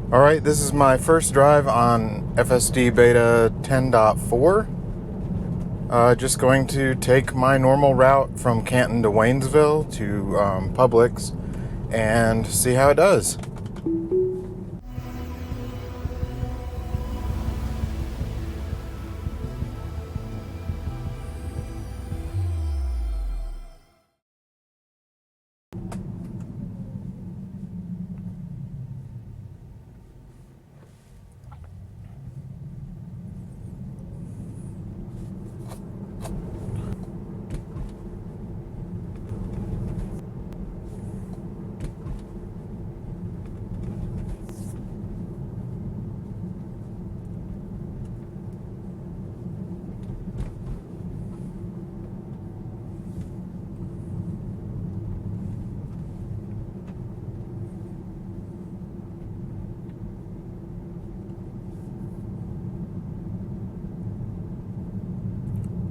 Alright, this is my first drive on FSD beta 10.4. Just going to take my normal route from Canton to Waynesville to Publix and see how it does.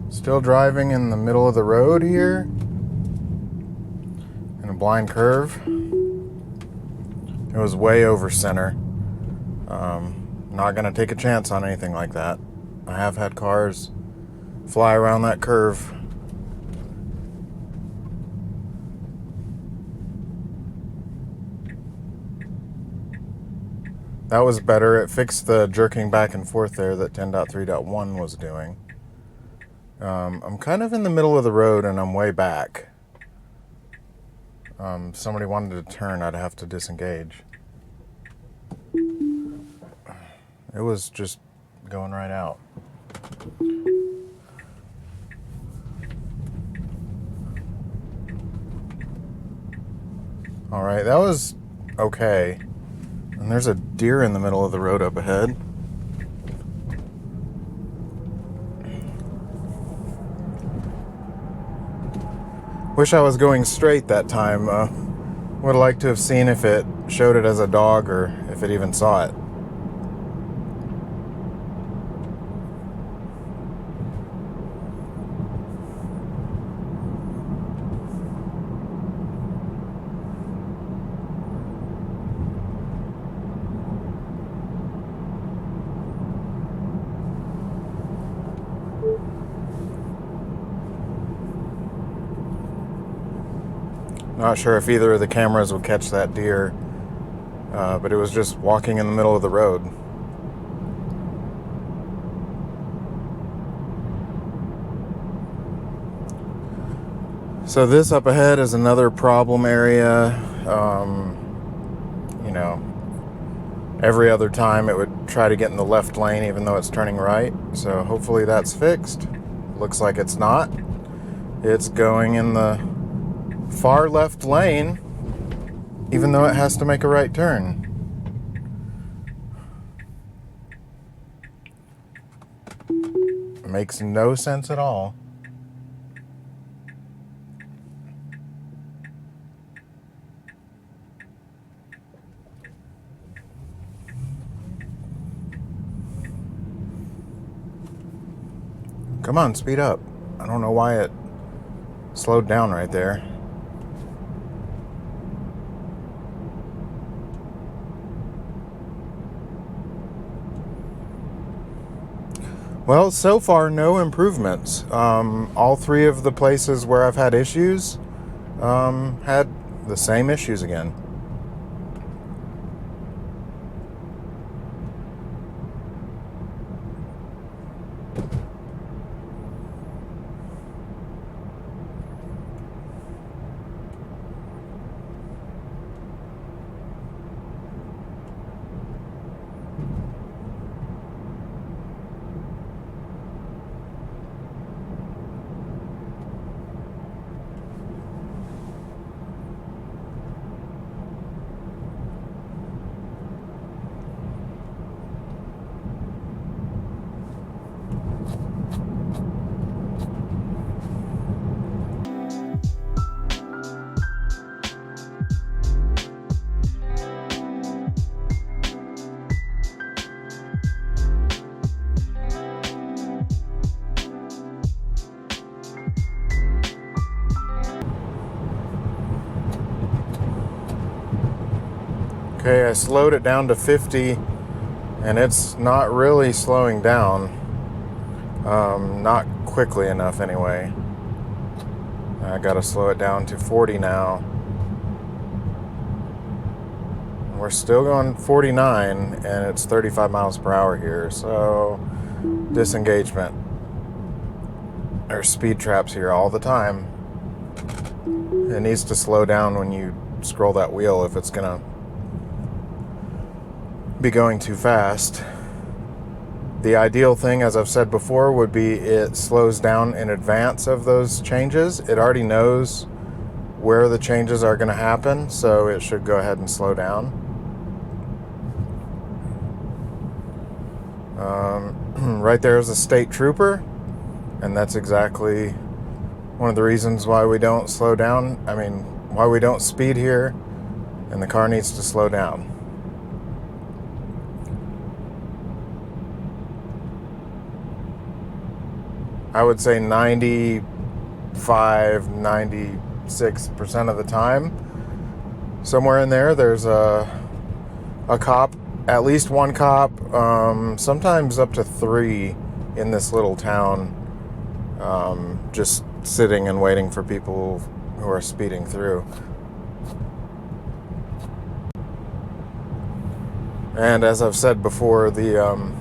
Still driving in the middle of the road here in a blind curve. It was way over center. Not gonna take a chance on anything like that. I have had cars fly around that curve. That was better. It fixed the jerking back and forth there that 10.3.1 was doing. I'm kind of in the middle of the road and I'm way back. Somebody wanted to turn, I'd have to disengage. It was just going right out. Alright, that was okay. And there's a deer in the middle of the road up ahead. Wish I was going straight that time. Would have liked to have seen if it showed it as a dog or if it even saw it. Not sure if either of the cameras would catch that deer, but it was just walking in the middle of the road. So this up ahead is another problem area. Every other time it would try to get in the left lane even though it's turning right. So hopefully that's fixed. Looks like it's not. It's going in the far left lane, even though it has to make a right turn. Makes no sense at all. Come on, speed up. I don't know why it slowed down right there. Well, so far, no improvements. All three of the places where I've had issues had the same issues again. Okay, I slowed it down to 50, and it's not really slowing down. Not quickly enough anyway. I gotta slow it down to 40 now. We're still going 49, and it's 35 miles per hour here, so disengagement. There's speed traps here all the time. It needs to slow down when you scroll that wheel if it's gonna be going too fast. The ideal thing, as I've said before, would be it slows down in advance of those changes. It already knows where the changes are going to happen, so it should go ahead and slow down. Right there is a state trooper, and that's exactly one of the reasons why we don't slow down. I mean, why we don't speed here, and the car needs to slow down. I would say 96% of the time, somewhere in there, there's a cop, at least one cop, sometimes up to 3 in this little town, just sitting and waiting for people who are speeding through. And as I've said before, the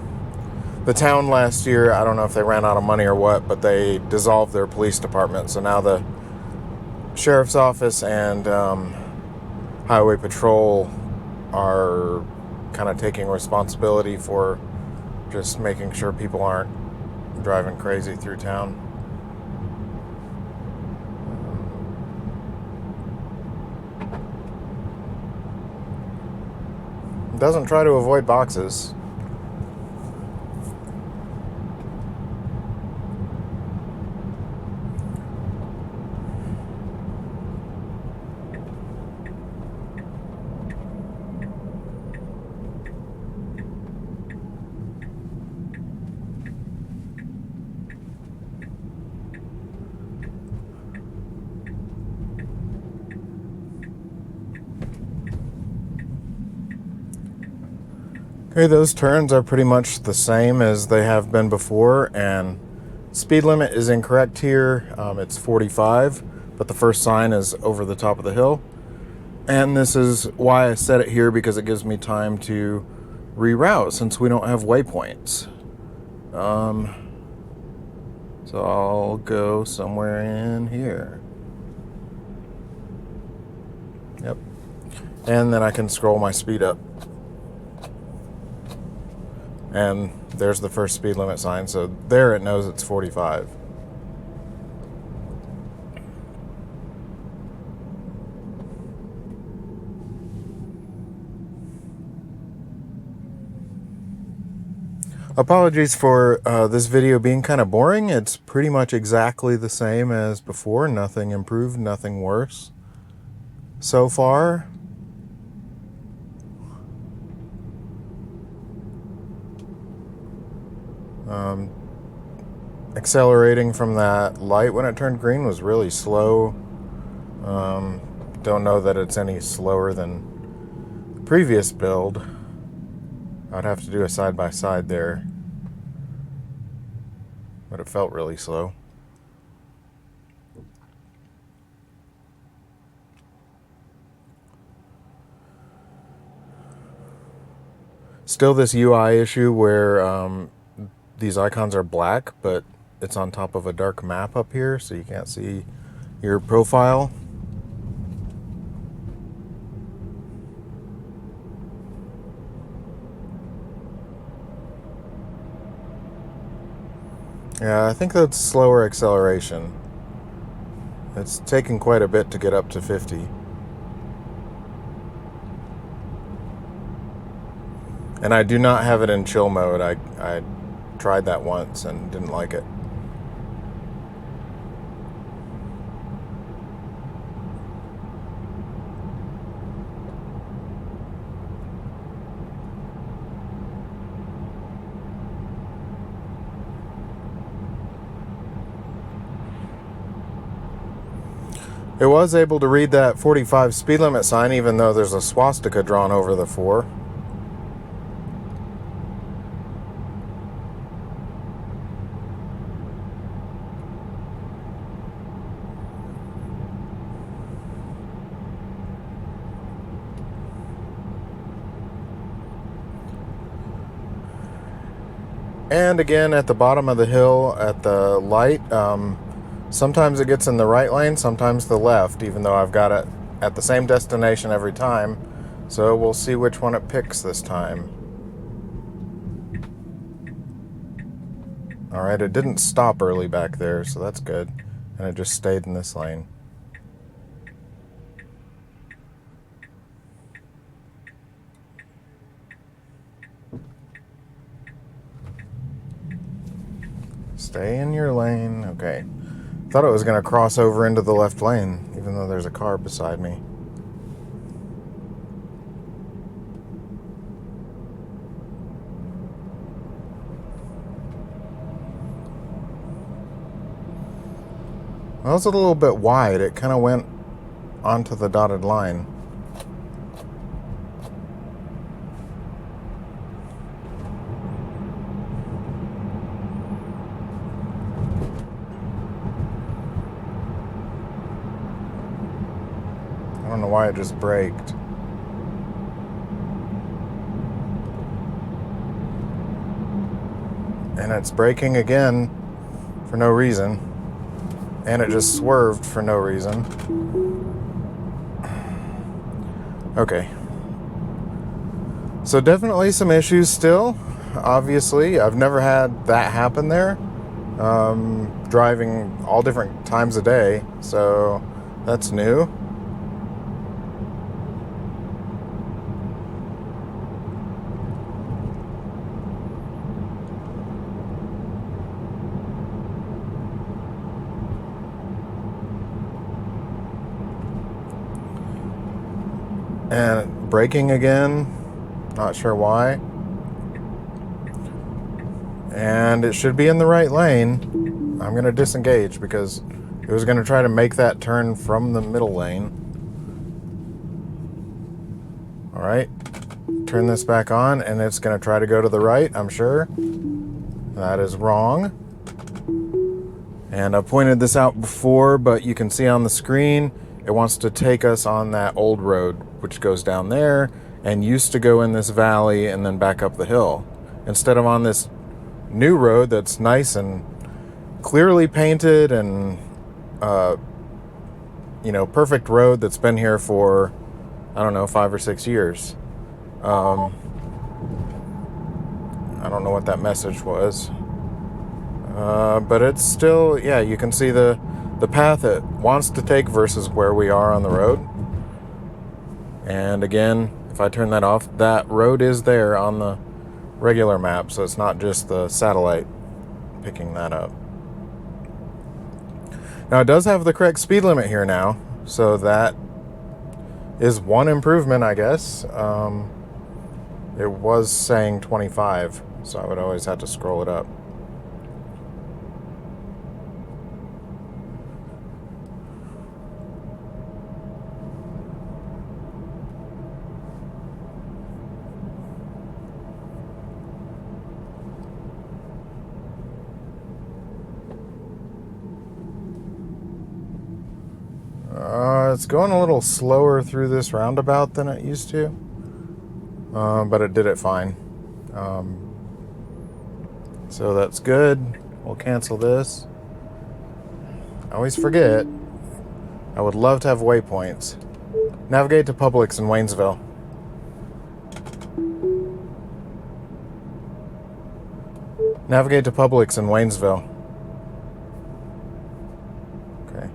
town last year, I don't know if they ran out of money or what, but they dissolved their police department. So now the sheriff's office and highway patrol are kind of taking responsibility for just making sure people aren't driving crazy through town. It doesn't try to avoid boxes. Okay, those turns are pretty much the same as they have been before, and speed limit is incorrect here. It's 45, but the first sign is over the top of the hill. And this is why I set it here, because it gives me time to reroute since we don't have waypoints. So I'll go somewhere in here. Yep. And then I can scroll my speed up. And there's the first speed limit sign, so there it knows it's 45. Apologies for this video being kind of boring. It's pretty much exactly the same as before. Nothing improved, nothing worse so far. Accelerating from that light when it turned green was really slow. Don't know that it's any slower than the previous build. I'd have to do a side-by-side there, but it felt really slow. Still this UI issue where these icons are black, but it's on top of a dark map up here, so you can't see your profile. Yeah, I think that's slower acceleration. It's taking quite a bit to get up to 50. And I do not have it in chill mode. I tried that once and didn't like it. It was able to read that 45 speed limit sign, even though there's a swastika drawn over the 4. And again, at the bottom of the hill at the light, sometimes it gets in the right lane, sometimes the left, even though I've got it at the same destination every time. So we'll see which one it picks this time. Alright, it didn't stop early back there, so that's good. And it just stayed in this lane. Stay in your lane. Okay. Thought it was going to cross over into the left lane, even though there's a car beside me. Well, it's a little bit wide. It kind of went onto the dotted line. I don't know why it just braked. And it's braking again for no reason. And it just swerved for no reason. Okay. So definitely some issues still. Obviously, I've never had that happen there. Driving all different times of day. So that's new. And braking again, not sure why. And it should be in the right lane. I'm going to disengage because it was going to try to make that turn from the middle lane. Alright, turn this back on and it's going to try to go to the right, I'm sure. That is wrong. And I pointed this out before, but you can see on the screen, it wants to take us on that old road, which goes down there and used to go in this valley and then back up the hill. Instead of on this new road that's nice and clearly painted and, perfect road that's been here for, 5 or 6 years. I don't know what that message was. But it's still, you can see the path it wants to take versus where we are on the road. And again, if I turn that off, that road is there on the regular map, so it's not just the satellite picking that up. Now, it does have the correct speed limit here now, so that is one improvement, I guess. It was saying 25, so I would always have to scroll it up. It's going a little slower through this roundabout than it used to, but it did it fine. So that's good. We'll cancel this. I always forget. I would love to have waypoints. Navigate to Publix in Waynesville. Navigate to Publix in Waynesville. Okay.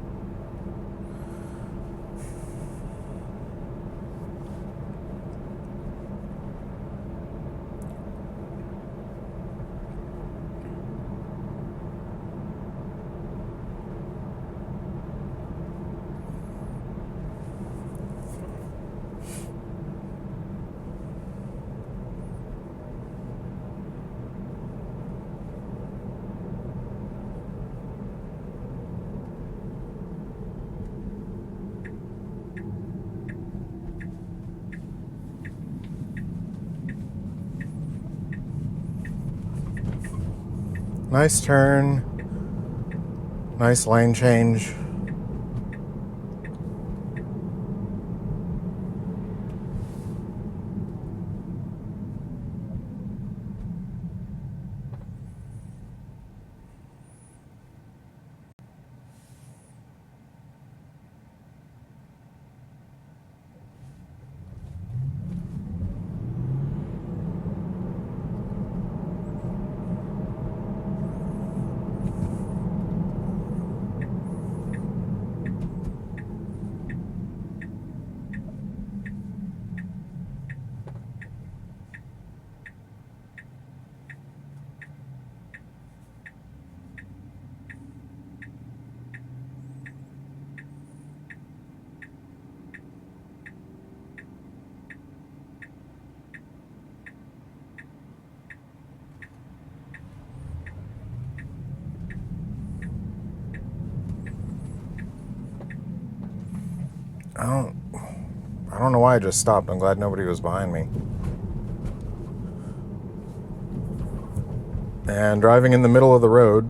Nice turn. Nice lane change. I don't know why I just stopped. I'm glad nobody was behind me. And driving in the middle of the road,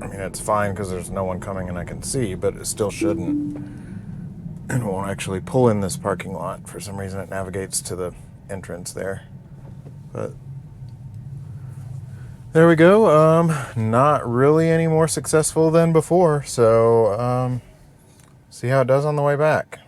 I mean, it's fine because there's no one coming and I can see, but it still shouldn't. And it won't actually pull in this parking lot. For some reason, it navigates to the entrance there. But there we go. Not really any more successful than before. So, see how it does on the way back.